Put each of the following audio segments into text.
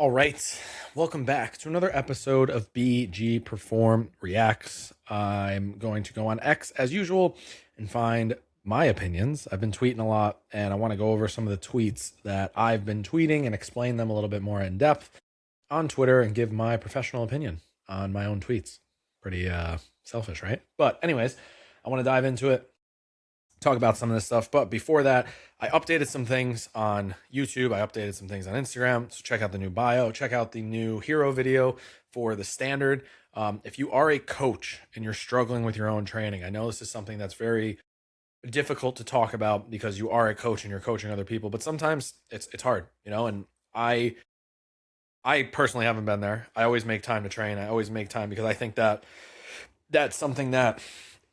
All right, welcome back to another episode of BGPerform Reacts. I'm going to go on X as usual and find my opinions. I've been tweeting a lot, and I want to go over some of the tweets that I've been tweeting and explain them a little bit more in depth on Twitter and give my professional opinion on my own tweets. Pretty selfish, right? But anyways, I want to dive into it, talk about some of this stuff. But before that, I updated some things on YouTube. I updated some things on Instagram. So check out the new bio. Check out the new hero video for the standard. If you are a coach and you're struggling with your own training, I know this is something that's very difficult to talk about because you are a coach and you're coaching other people, but sometimes it's hard, and I personally haven't been there. I always make time to train. I always make time because I think that that's something that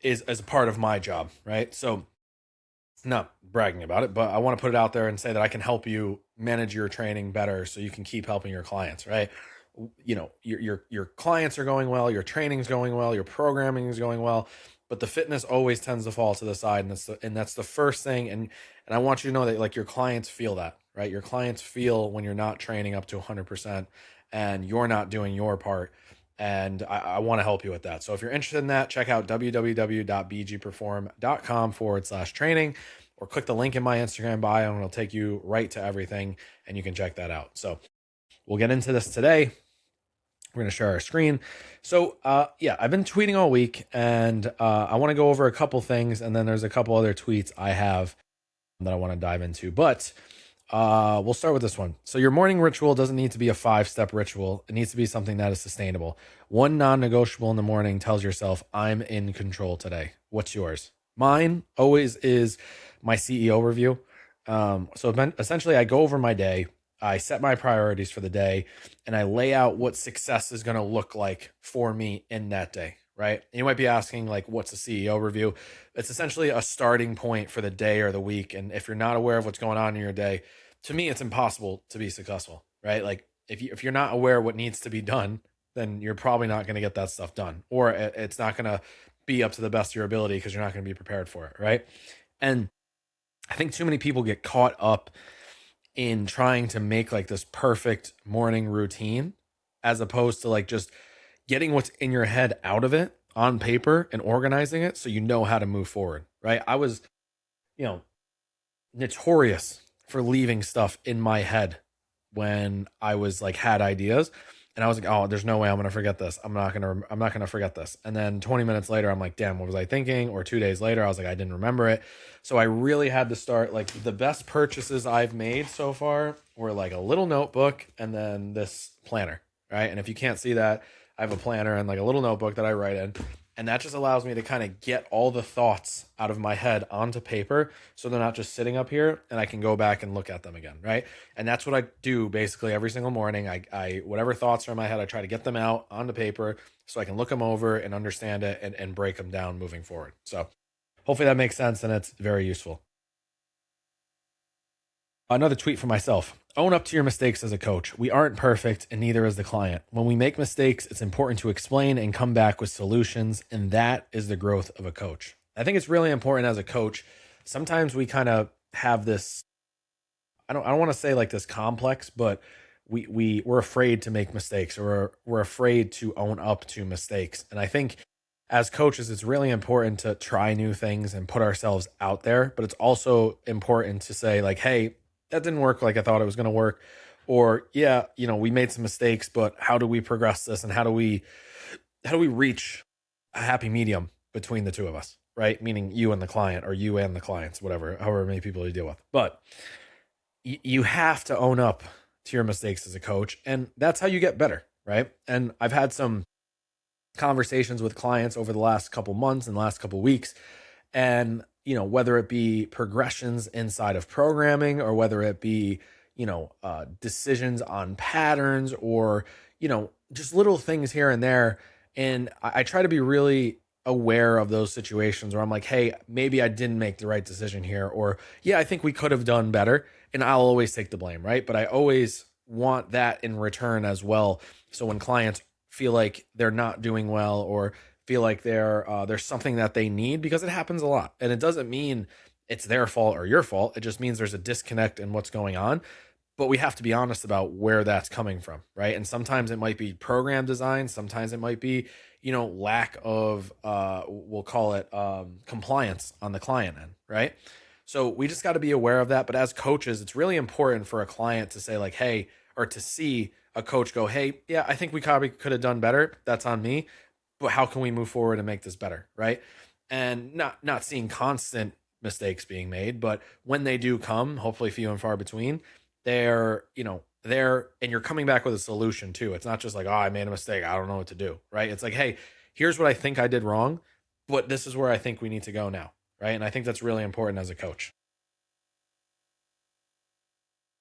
is as a part of my job, right? So not bragging about it, but I want to put it out there and say that I can help you manage your training better so you can keep helping your clients, right? Your clients are going well, your training's going well, your programming is going well, but the fitness always tends to fall to the side, and that's the first thing. And I want you to know that like your clients feel that, right? Your clients feel when you're not training up to 100% and you're not doing your part. And I want to help you with that. So if you're interested in that, check out www.bgperform.com/training or click the link in my Instagram bio and it'll take you right to everything and you can check that out. So we'll get into this today. We're going to share our screen. So I've been tweeting all week and I want to go over a couple things. And then there's a couple other tweets I have that I want to dive into. But we'll start with this one. So your morning ritual doesn't need to be a 5-step ritual. It needs to be something that is sustainable. One non-negotiable in the morning tells yourself, I'm in control today. What's yours? Mine always is my CEO review. So essentially I go over my day, I set my priorities for the day, and I lay out what success is going to look like for me in that day. Right. And you might be asking, like, what's a CEO review? It's essentially a starting point for the day or the week. And if you're not aware of what's going on in your day, to me, it's impossible to be successful, right? Like if you're not aware of what needs to be done, then you're probably not going to get that stuff done, or it's not going to be up to the best of your ability because you're not going to be prepared for it. Right. And I think too many people get caught up in trying to make like this perfect morning routine as opposed to like just getting what's in your head out of it on paper and organizing it so you know how to move forward, right? I was, you know, notorious for leaving stuff in my head when I was like had ideas, and I was like, oh, there's no way I'm gonna forget this. I'm not gonna forget this. And then 20 minutes later, I'm like, damn, what was I thinking? Or 2 days later, I was like, I didn't remember it. So I really had to start, like, the best purchases I've made so far were like a little notebook and then this planner, right? And if you can't see that, I have a planner and like a little notebook that I write in. And that just allows me to kind of get all the thoughts out of my head onto paper so they're not just sitting up here and I can go back and look at them again, right? And that's what I do basically every single morning. I whatever thoughts are in my head, I try to get them out onto paper so I can look them over and understand it and break them down moving forward. So hopefully that makes sense and it's very useful. Another tweet for myself. Own up to your mistakes as a coach. We aren't perfect, and neither is the client. When we make mistakes, it's important to explain and come back with solutions, and that is the growth of a coach. I think it's really important as a coach. Sometimes we kind of have this, I don't want to say like this complex, but we're afraid to make mistakes, or we're afraid to own up to mistakes. And I think as coaches, it's really important to try new things and put ourselves out there, but it's also important to say like, hey, that didn't work like I thought it was going to work. Or, yeah, we made some mistakes, but how do we progress this? And how do we reach a happy medium between the two of us, right? Meaning you and the client, or you and the clients, whatever, however many people you deal with. But you have to own up to your mistakes as a coach. And that's how you get better, right? And I've had some conversations with clients over the last couple months and last couple weeks, and whether it be progressions inside of programming, or whether it be decisions on patterns, or just little things here and there. And I try to be really aware of those situations where I'm like, hey, maybe I didn't make the right decision here, or yeah, I think we could have done better, and I'll always take the blame, right? But I always want that in return as well. So when clients feel like they're not doing well, or feel like there's something that they need, because it happens a lot, and it doesn't mean it's their fault or your fault. It just means there's a disconnect in what's going on. but we have to be honest about where that's coming from, right? And sometimes it might be program design, sometimes it might be, lack of we'll call it compliance on the client end, right? So we just got to be aware of that. But as coaches, it's really important for a client to say like, hey, or to see a coach go, hey, yeah, I think we probably could have done better, that's on me, but how can we move forward and make this better, right? And not seeing constant mistakes being made, but when they do come, hopefully few and far between, they're and you're coming back with a solution too. It's not just like, oh, I made a mistake, I don't know what to do, right? It's like, hey, here's what I think I did wrong, but this is where I think we need to go now, right? And I think that's really important as a coach.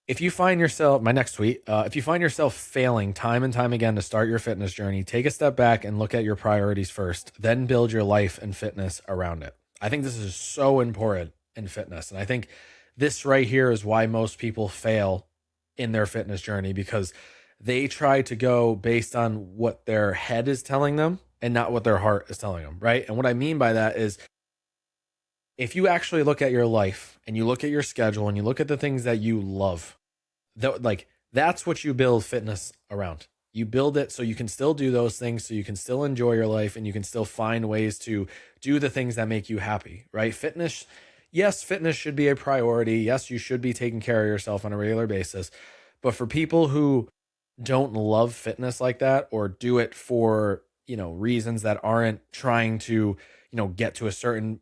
If you find yourself, my next tweet, if you find yourself failing time and time again to start your fitness journey, take a step back and look at your priorities first, then build your life and fitness around it. I think this is so important in fitness. And I think this right here is why most people fail in their fitness journey, because they try to go based on what their head is telling them and not what their heart is telling them, right? And what I mean by that is, if you actually look at your life and you look at your schedule and you look at the things that you love, like that's what you build fitness around. You build it so you can still do those things, so you can still enjoy your life and you can still find ways to do the things that make you happy, right? Fitness, yes, fitness should be a priority. Yes, you should be taking care of yourself on a regular basis. But for people who don't love fitness like that, or do it for, reasons that aren't trying to, get to a certain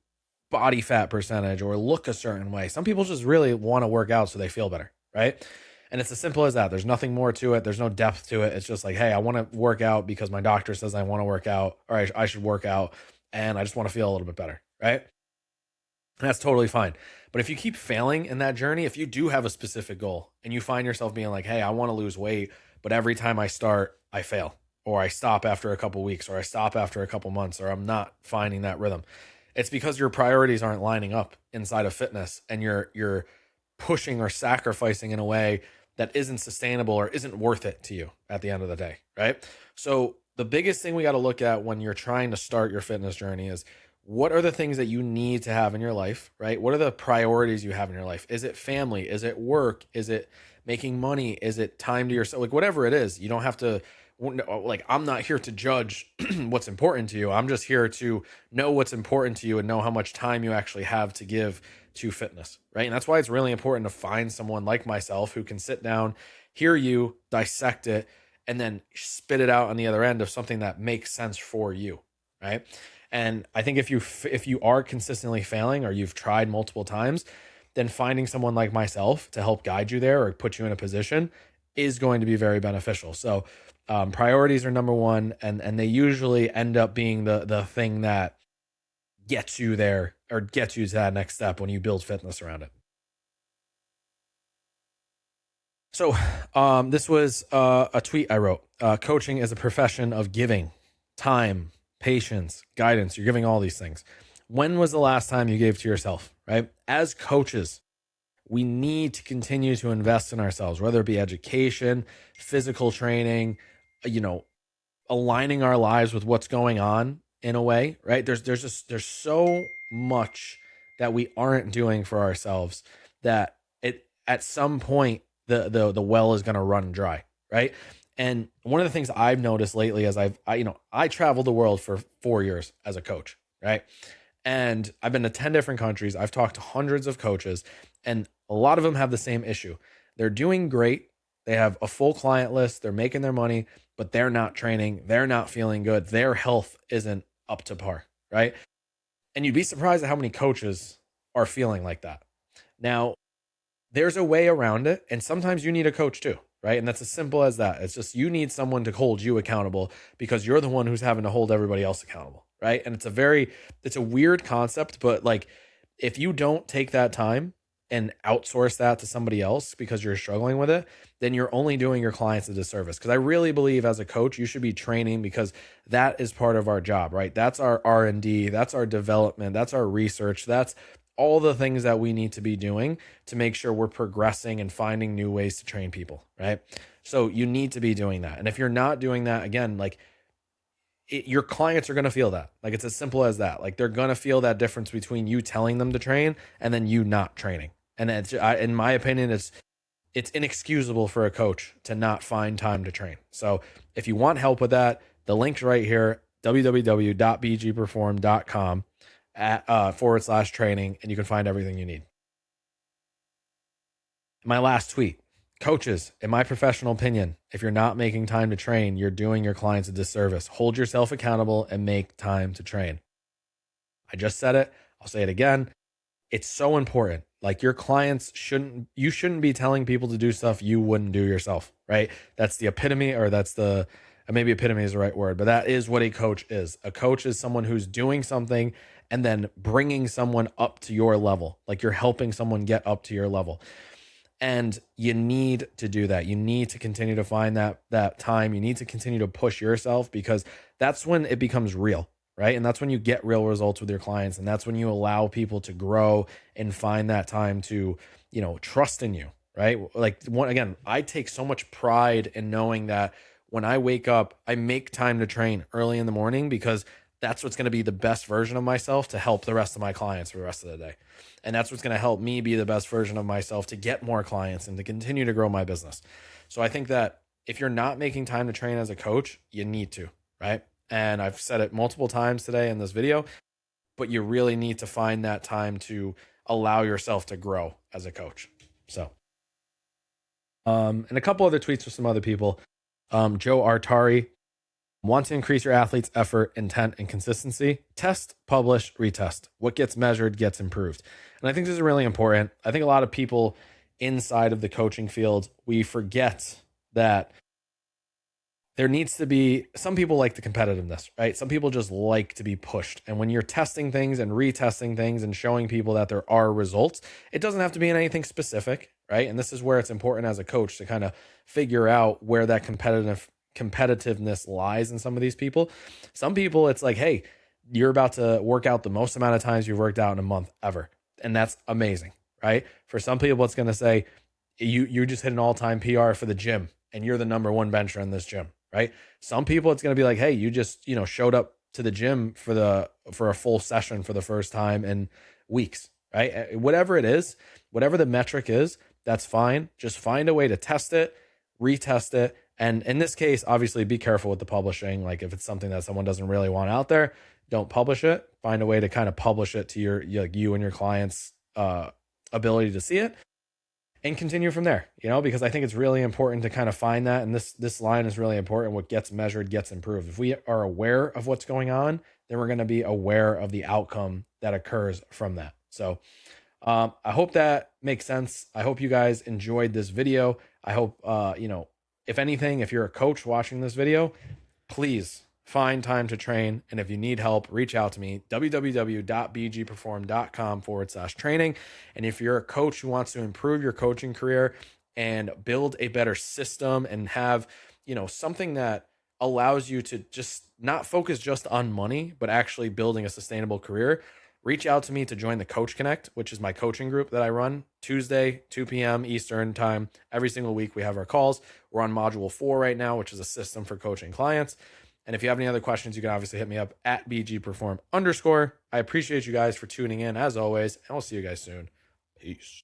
body fat percentage or look a certain way. Some people just really want to work out so they feel better, right? And it's as simple as that. There's nothing more to it. There's no depth to it. It's just like, hey, I want to work out because my doctor says I want to work out, or I should work out, and I just want to feel a little bit better, right? And that's totally fine. But if you keep failing in that journey, if you do have a specific goal and you find yourself being like, hey, I want to lose weight, but every time I start, I fail, or I stop after a couple weeks, or I stop after a couple months, or I'm not finding that rhythm, it's because your priorities aren't lining up inside of fitness, and you're pushing or sacrificing in a way that isn't sustainable or isn't worth it to you at the end of the day, right? So the biggest thing we got to look at when you're trying to start your fitness journey is, what are the things that you need to have in your life, right? What are the priorities you have in your life? Is it family? Is it work? Is it making money? Is it time to yourself? Like whatever it is, you don't have to, like, I'm not here to judge what's important to you. I'm just here to know what's important to you and know how much time you actually have to give to fitness, right? And that's why it's really important to find someone like myself who can sit down, hear you, dissect it, and then spit it out on the other end of something that makes sense for you, right? And I think if you are consistently failing, or you've tried multiple times, then finding someone like myself to help guide you there or put you in a position is going to be very beneficial. So priorities are number one, and they usually end up being the thing that gets you there or gets you to that next step when you build fitness around it. So this was a tweet I wrote. Coaching is a profession of giving time, patience, guidance. You're giving all these things. When was the last time you gave to yourself, right? As coaches, we need to continue to invest in ourselves, whether it be education, physical training, aligning our lives with what's going on in a way, right? There's so much that we aren't doing for ourselves that it at some point the well is going to run dry, right? And one of the things I've noticed lately is I traveled the world for 4 years as a coach, right? And I've been to 10 different countries. I've talked to hundreds of coaches, and a lot of them have the same issue. They're doing great. They have a full client list. They're making their money, but they're not training. They're not feeling good. Their health isn't up to par, right? And you'd be surprised at how many coaches are feeling like that. Now, there's a way around it, and sometimes you need a coach too, right? And that's as simple as that. It's just you need someone to hold you accountable because you're the one who's having to hold everybody else accountable, right? And it's a weird concept, but like if you don't take that time and outsource that to somebody else because you're struggling with it, then you're only doing your clients a disservice. Because I really believe as a coach, you should be training, because that is part of our job, right? That's our R&D, that's our development, that's our research, that's all the things that we need to be doing to make sure we're progressing and finding new ways to train people, right? So you need to be doing that. And if you're not doing that, again, like your clients are going to feel that. Like it's as simple as that. Like they're going to feel that difference between you telling them to train and then you not training. And in my opinion, it's inexcusable for a coach to not find time to train. So if you want help with that, the link's right here, www.bgperform.com /training, and you can find everything you need. My last tweet. Coaches, in my professional opinion, if you're not making time to train, you're doing your clients a disservice. Hold yourself accountable and make time to train. I just said it. I'll say it again. It's so important. Like, your clients you shouldn't be telling people to do stuff you wouldn't do yourself, right? That's the epitome, or maybe epitome is the right word, but that is what a coach is. A coach is someone who's doing something and then bringing someone up to your level. Like, you're helping someone get up to your level. And you need to do that. You need to continue to find that time. You need to continue to push yourself, because that's when it becomes real, right? And that's when you get real results with your clients. And that's when you allow people to grow and find that time to, trust in you, right? Like, again, I take so much pride in knowing that when I wake up, I make time to train early in the morning, because that's what's going to be the best version of myself to help the rest of my clients for the rest of the day. And that's what's going to help me be the best version of myself to get more clients and to continue to grow my business. So I think that if you're not making time to train as a coach, you need to, right? And I've said it multiple times today in this video, but you really need to find that time to allow yourself to grow as a coach. So, and a couple other tweets with some other people. Joe Artari: want to increase your athlete's effort, intent, and consistency? Test, publish, retest. What gets measured gets improved. And I think this is really important. I think a lot of people inside of the coaching field, we forget that there needs to be, some people like the competitiveness, right? Some people just like to be pushed. And when you're testing things and retesting things and showing people that there are results, it doesn't have to be in anything specific, right? And this is where it's important as a coach to kind of figure out where that competitiveness lies in some of these people. Some people, it's like, hey, you're about to work out the most amount of times you've worked out in a month ever. And that's amazing, right? For some people, it's going to say, you just hit an all-time PR for the gym and you're the number one bencher in this gym, right? Some people, it's going to be like, hey, you just, showed up to the gym for a full session for the first time in weeks, right? Whatever it is, whatever the metric is, that's fine. Just find a way to test it, retest it. And in this case, obviously, be careful with the publishing. Like, if it's something that someone doesn't really want out there, don't publish it. Find a way to kind of publish it to you and your clients' ability to see it, and continue from there. Because I think it's really important to kind of find that. And this line is really important. What gets measured gets improved. If we are aware of what's going on, then we're going to be aware of the outcome that occurs from that. So I hope that makes sense. I hope you guys enjoyed this video. I hope, if anything, if you're a coach watching this video, please find time to train. And if you need help, reach out to me, www.bgperform.com /training. And if you're a coach who wants to improve your coaching career and build a better system and have, something that allows you to just not focus just on money, but actually building a sustainable career, reach out to me to join the Coach Connect, which is my coaching group that I run Tuesday, 2 p.m. Eastern time. Every single week we have our calls. We're on module 4 right now, which is a system for coaching clients. And if you have any other questions, you can obviously hit me up at BGPerform_. I appreciate you guys for tuning in as always, and I'll see you guys soon. Peace.